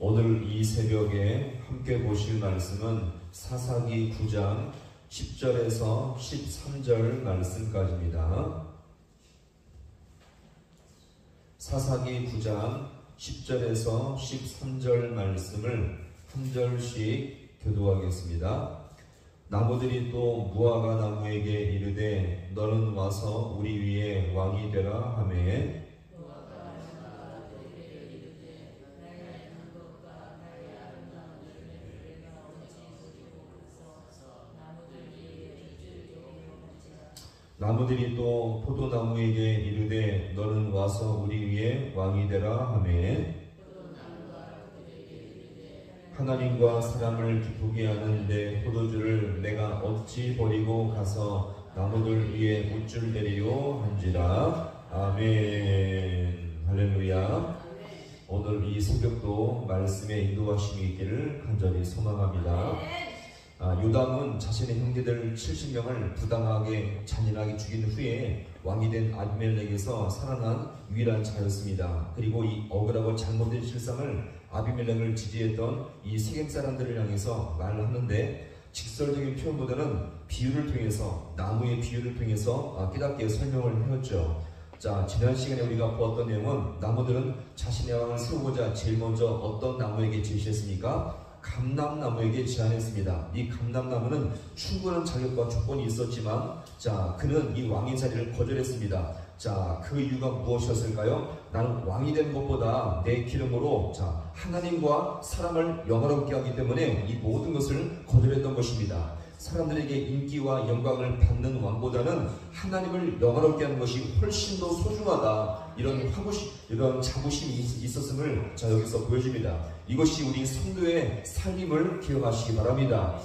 오늘 이 새벽에 함께 보실 말씀은 사사기 9장 10절에서 13절 말씀까지입니다. 사사기 9장 10절에서 13절 말씀을 한 절씩 교도하겠습니다. 나무들이 또 무화과 나무에게 이르되 너는 와서 우리 위에 왕이 되라 하매 나무들이 또 포도나무에게 이르되 너는 와서 우리 위에 왕이 되라 하매 하나님과 사람을 기쁘게 하는 내 포도주를 내가 어찌 버리고 가서 나무들 위에 우쭐 내리요 한지라. 아멘. 할렐루야. 오늘 이 새벽도 말씀의 인도하심이 있기를 간절히 소망합니다. 요담은 자신의 형제들 70명을 부당하게 잔인하게 죽인 후에 왕이 된 아비멜렉에서 살아난 유일한 자였습니다. 그리고 이 억울하고 잘못된 실상을 아비멜렉을 지지했던 이 세겜 사람들을 향해서 말을 하는데 직설적인 표현보다는 비유를 통해서 나무의 비유를 통해서 깨닫게 설명을 해왔죠. 자, 지난 시간에 우리가 보았던 내용은 나무들은 자신의 왕을 세우고자 제일 먼저 어떤 나무에게 제시했습니까? 감람나무에게 제안했습니다. 이 감람나무는 충분한 자격과 조건이 있었지만 그는 이 왕의 자리를 거절했습니다. 그 이유가 무엇이었을까요? 나는 왕이 되는 것보다 내 기름으로 하나님과 사람을 영화롭게 하기 때문에 이 모든 것을 거절했던 것입니다. 사람들에게 인기와 영광을 받는 왕보다는 하나님을 영화롭게 하는 것이 훨씬 더 소중하다. 이런 자부심이 있었음을 여기서 보여줍니다. 이것이 우리 성도의 삶임을 기억하시기 바랍니다.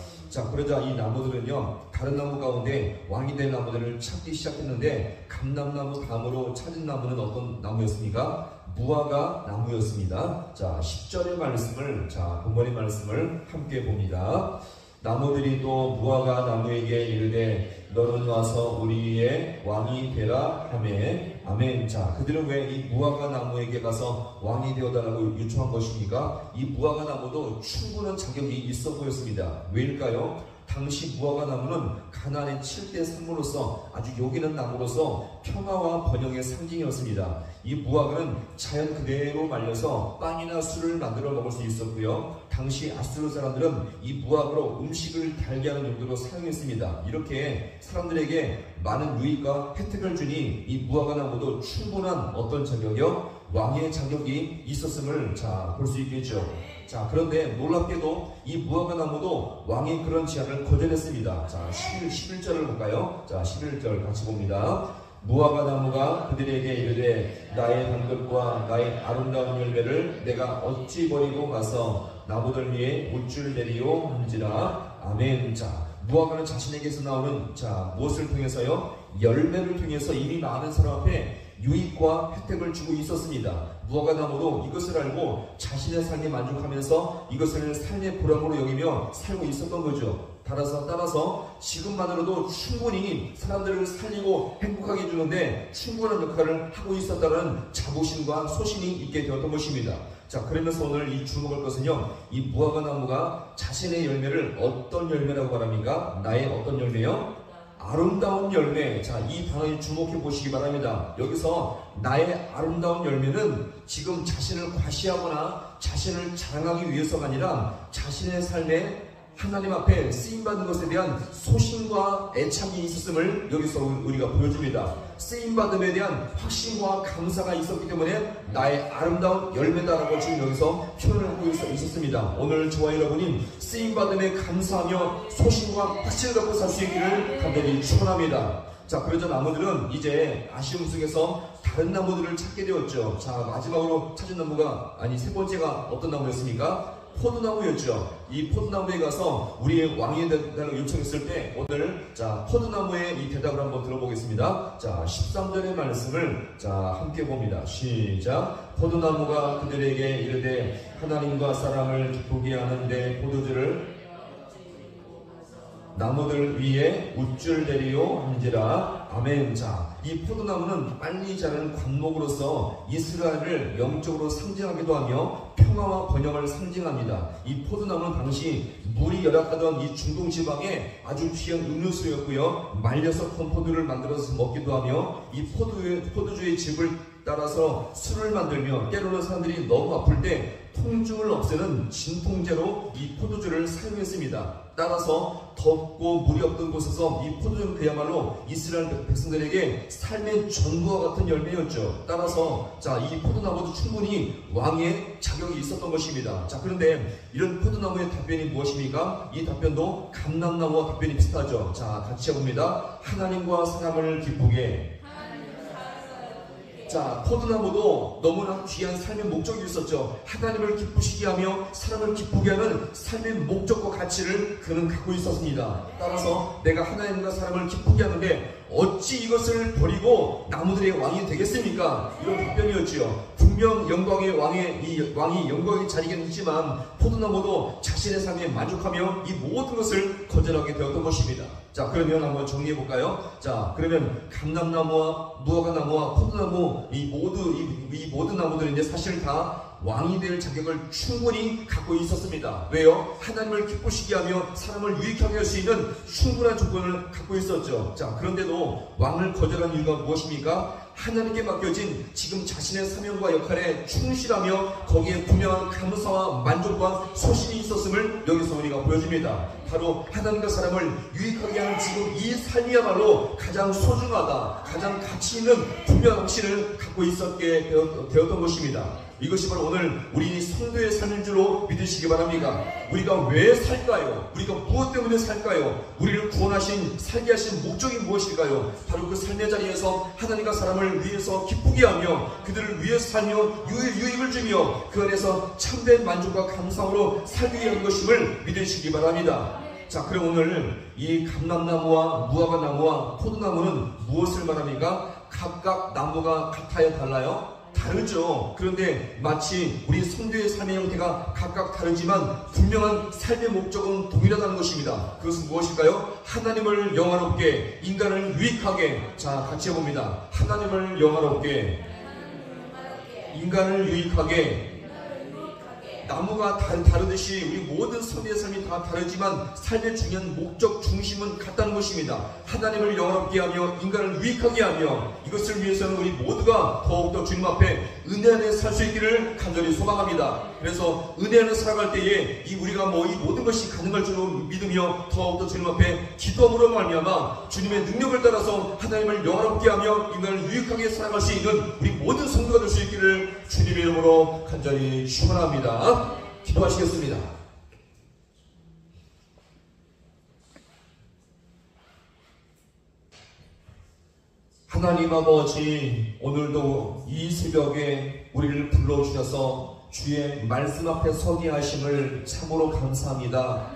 그러자 이 나무들은요, 다른 나무 가운데 왕이 될 나무들을 찾기 시작했는데 감람나무 다음으로 찾은 나무는 어떤 나무였습니까? 무화과 나무였습니다. 10절의 말씀을, 본문의 말씀을 함께 봅니다. 나무들이 또 무화과 나무에게 이르되 너는 와서 우리 위에 왕이 되라 하매. 아멘. 그들은 왜 이 무화과 나무에게 가서 왕이 되어달라고 요청한 것입니까? 이 무화과 나무도 충분한 자격이 있어 보였습니다. 왜일까요? 당시 무화과 나무는 가나안의 7대 산모로서 아주 요긴한 나무로서 평화와 번영의 상징이었습니다. 이 무화과는 자연 그대로 말려서 빵이나 술을 만들어 먹을 수 있었고요. 당시 아수르 사람들은 이 무화과로 음식을 달게 하는 용도로 사용했습니다. 이렇게 사람들에게 많은 유익과 혜택을 주니 이 무화과 나무도 충분한 어떤 자격이요? 왕의 자격이 있었음을 볼 수 있겠죠. 그런데 놀랍게도 이 무화과 나무도 왕의 그런 제안을 거절했습니다. 11절을 볼까요? 11절 같이 봅니다. 무화과 나무가 그들에게 이르되 나의 단것과 나의 아름다운 열매를 내가 어찌 버리고 가서 나무들 위에 우쭐 내리요 한지라. 아멘. 무화과는 자신에게서 나오는 무엇을 통해서요? 열매를 통해서 이미 많은 사람 앞에 유익과 혜택을 주고 있었습니다. 무화과 나무도 이것을 알고 자신의 삶에 만족하면서 이것을 삶의 보람으로 여기며 살고 있었던 거죠. 따라서 지금만으로도 충분히 사람들을 살리고 행복하게 해주는데 충분한 역할을 하고 있었다는 자부심과 소신이 있게 되었던 것입니다. 그러면서 오늘 이 주목할 것은요, 이 무화과 나무가 자신의 열매를 어떤 열매라고 말합니까? 나의 어떤 열매요? 아름다운 열매. 이 단어에 주목해 보시기 바랍니다. 여기서 나의 아름다운 열매는 지금 자신을 과시하거나 자신을 자랑하기 위해서가 아니라 자신의 삶에 하나님 앞에 쓰임받은 것에 대한 소신과 애착이 있었음을 여기서 우리가 보여줍니다. 쓰임받음에 대한 확신과 감사가 있었기 때문에 나의 아름다운 열매다라고 지금 여기서 표현을 하고 있었습니다. 오늘 저와 여러분이 쓰임받음에 감사하며 소신과 확신을 갖고 살 수 있기를 간절히 축원합니다. 그러자 나무들은 이제 아쉬움 속에서 다른 나무들을 찾게 되었죠. 마지막으로 찾은 나무가, 세 번째가 어떤 나무였습니까? 포도나무였죠. 이 포도나무에 가서 우리의 왕이 되달라고 요청했을 때 오늘 포도나무의 이 대답을 한번 들어보겠습니다. 13절의 말씀을 함께 봅니다. 시작. 포도나무가 그들에게 이르되 하나님과 사람을 기쁘게 하는데 포도주를 나무들 위에 우쭐 내리요 한지라. 아멘. 이 포도나무는 빨리 자라는 관목으로서 이스라엘을 영적으로 상징하기도 하며 평화와 번영을 상징합니다. 이 포도나무는 당시 물이 열악하던 이 중동 지방에 아주 귀한 음료수였고요. 말려서 건포도를 만들어서 먹기도 하며 이 포도주의 즙을 따라서 술을 만들며 때로는 사람들이 너무 아플 때 통증을 없애는 진통제로 이 포도주를 사용했습니다. 따라서 덥고 물이 없던 곳에서 이 포도주는 그야말로 이스라엘 백성들에게 삶의 전부와 같은 열매였죠. 따라서 이 포도나무도 충분히 왕의 자격이 있었던 것입니다. 그런데 이런 포도나무의 답변이 무엇입니까? 이 답변도 감람나무와 답변이 비슷하죠. 같이 해봅니다. 하나님과 사람을 기쁘게. 포도나무도 너무나 귀한 삶의 목적이 있었죠. 하나님을 기쁘시게 하며 사람을 기쁘게 하는 삶의 목적과 가치를 그는 갖고 있었습니다. 따라서 내가 하나님과 사람을 기쁘게 하는데 어찌 이것을 버리고 나무들의 왕이 되겠습니까? 이런 답변이었지요. 분명 영광의 왕이 영광의 자리긴 했지만 포도나무도 자신의 삶에 만족하며 이 모든 것을 거절하게 되었던 것입니다. 그러면 한번 정리해 볼까요? 그러면 감람나무와 무화과나무와 포도나무 이 모든 나무들인데 사실 다 왕이 될 자격을 충분히 갖고 있었습니다. 왜요? 하나님을 기쁘시게 하며 사람을 유익하게 할 수 있는 충분한 조건을 갖고 있었죠. 그런데도 왕을 거절한 이유가 무엇입니까? 하나님께 맡겨진 지금 자신의 사명과 역할에 충실하며 거기에 분명한 감사와 만족과 소신이 있었음을 여기서 우리가 보여줍니다. 바로 하나님과 사람을 유익하게 하는 지금 이 삶이야말로 가장 소중하다, 가장 가치 있는 분명한 확신을 갖고 있었게 되었던 것입니다. 이것이 바로 오늘 우리 성도의 삶인 줄로 믿으시기 바랍니다. 우리가 왜 살까요? 우리가 무엇 때문에 살까요? 우리를 구원하신 살게 하신 목적이 무엇일까요? 바로 그 삶의 자리에서 하나님과 사람을 위해서 기쁘게 하며 그들을 위해서 살며 유익을 주며 그 안에서 참된 만족과 감사함으로 살기 위한 것임을 믿으시기 바랍니다. 그럼 오늘 이 감람나무와 무화과나무와 포도나무는 무엇을 말합니까? 각각 나무가 같아요? 달라요? 다르죠. 그런데 마치 우리 성도의 삶의 형태가 각각 다르지만 분명한 삶의 목적은 동일하다는 것입니다. 그것은 무엇일까요? 하나님을 영화롭게, 인간을 유익하게. 같이 해봅니다. 하나님을 영화롭게, 인간을 유익하게. 나무가 다르듯이 우리 모든 성도의 삶이 다 다르지만 삶의 중요한 목적 중심은 같다는 것입니다. 하나님을 영화롭게 하며 인간을 유익하게 하며 이것을 위해서는 우리 모두가 더욱더 주님 앞에 은혜 안에 살 수 있기를 간절히 소망합니다. 그래서 은혜 안에 살아갈 때에 우리가 이 모든 것이 가능할 줄로 믿으며 더욱더 주님 앞에 기도함으로 말미암아 주님의 능력을 따라서 하나님을 영화롭게 하며 인간을 유익하게 살아갈 수 있는 우리 모든 성도가 될 수 있기를 주님의 이름으로 간절히 축원합니다. 기도하시겠습니다. 하나님 아버지, 오늘도 이 새벽에 우리를 불러주셔서 주의 말씀 앞에 서게 하심을 참으로 감사합니다.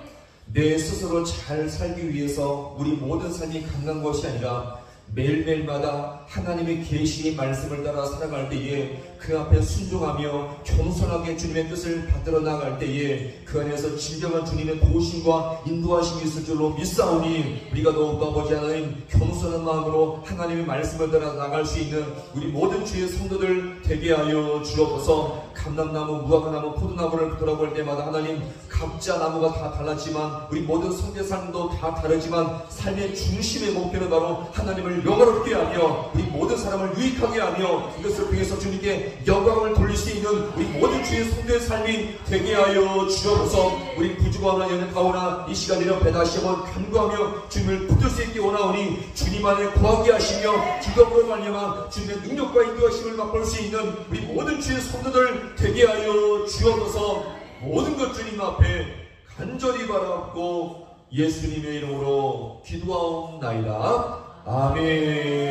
내 스스로 잘 살기 위해서 우리 모든 삶이 가능한 것이 아니라 매일매일마다 하나님의 계시의 말씀을 따라 살아갈 때에 그 앞에 순종하며 겸손하게 주님의 뜻을 받들어 나갈 때에 그 안에서 진정한 주님의 도우심과 인도하심이 있을 줄로 믿사오니 우리가 더욱더 아버지 하나님 겸손한 마음으로 하나님의 말씀을 따라 나갈 수 있는 우리 모든 주의 성도들 되게 하여 주옵소서. 감람나무, 무화과나무, 포도나무를 돌아볼 때마다 하나님 각자 나무가 다 달랐지만 우리 모든 성도의 삶도 다 다르지만 삶의 중심의 목표는 바로 하나님을 영화롭게 하며 우리 모든 사람을 유익하게 하며 이것을 통해서 주님께 영광을 돌릴 수 있는 우리 모든 주의 성도의 삶이 되게 하여 주옵소서. 우리 부족하나 연약하오나 이 시간 이렇게 다시 한번 간구하며 주님을 붙들 수 있게 원하오니 주님 안에 거하게 하시며 기도로 말미암아 주님의 능력과 인도하심을 맛볼 수 있는 우리 모든 주의 성도들 되게 하여 주옵소서. 모든 것 주님 앞에 간절히 바라옵고 예수님의 이름으로 기도하옵나이다. 아멘.